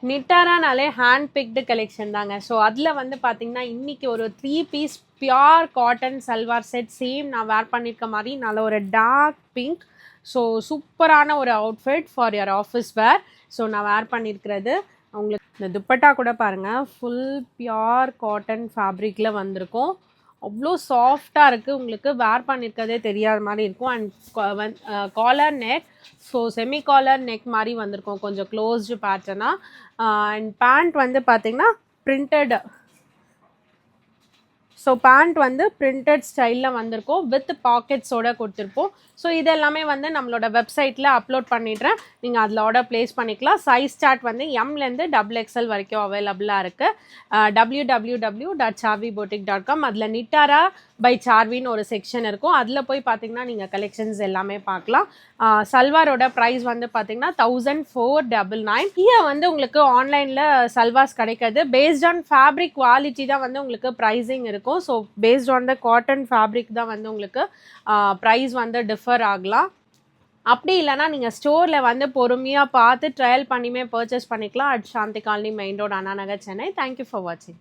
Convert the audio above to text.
நிட்டாரானாலே hand picked collection தாங்க. So அதில் வந்து பார்த்தீங்கன்னா இன்றைக்கி ஒரு 3 piece pure cotton salwar set same நான் வேர் பண்ணியிருக்க மாதிரி நல்ல ஒரு டார்க் பிங்க். ஸோ சூப்பரான ஒரு outfit for your office wear. So நான் வேர் பண்ணியிருக்கிறது உங்களுக்கு இந்த துப்பட்டா கூட பாருங்கள், ஃபுல் பியோர் காட்டன் ஃபேப்ரிக்கில் வந்திருக்கும். அவ்வளோ சாஃப்டாக இருக்குது, உங்களுக்கு வேர் பண்ணியிருக்கதே தெரியாத மாதிரி இருக்கும். And collar neck, so semi collar neck மாதிரி வந்திருக்கும், கொஞ்சம் க்ளோஸ்டு பேட்டர்னாக. அண்ட் பேண்ட் வந்து பார்த்திங்கன்னா பிரிண்டட். ஸோ பேண்ட் வந்து பிரிண்டட் ஸ்டைலில் வந்திருக்கும், வித் பாக்கெட்ஸோடு கொடுத்துருப்போம். ஸோ இதெல்லாமே வந்து நம்மளோட வெப்சைட்டில் அப்லோட் பண்ணிடுறேன், நீங்கள் அதில் ஆர்டர் ப்ளேஸ் பண்ணிக்கலாம். சைஸ் சார்ட் வந்து எம்லேருந்து XXL வரைக்கும் அவைலபிளாக இருக்குது. www.charviboutique.com, அதில் நிட்டாரா பை சார்வின்னு ஒரு செக்ஷன் இருக்கும், அதில் போய் பார்த்தீங்கன்னா நீங்கள் கலெக்ஷன்ஸ் எல்லாமே பார்க்கலாம். சல்வாரோட ப்ரைஸ் வந்து பார்த்தீங்கன்னா 1499. இங்கே வந்து உங்களுக்கு ஆன்லைனில் சல்வார்ஸ் கிடைக்காது. பேஸ்ட் ஆன் ஃபேப்ரிக் குவாலிட்டி தான் வந்து உங்களுக்கு ப்ரைஸிங் இருக்கும். So based on the cotton fabric தான் வந்து உங்களுக்கு ப்ரைஸ் வந்து டிஃபர் ஆகலாம். அப்படி இல்லைனா நீங்கள் ஸ்டோரில் வந்து பொறுமையாக பார்த்து ட்ரையல் பண்ணியுமே பர்ச்சேஸ் பண்ணிக்கலாம். At Shanthi colony, main road, Anna Nagar, Chennai. Thank you for வாட்சிங்.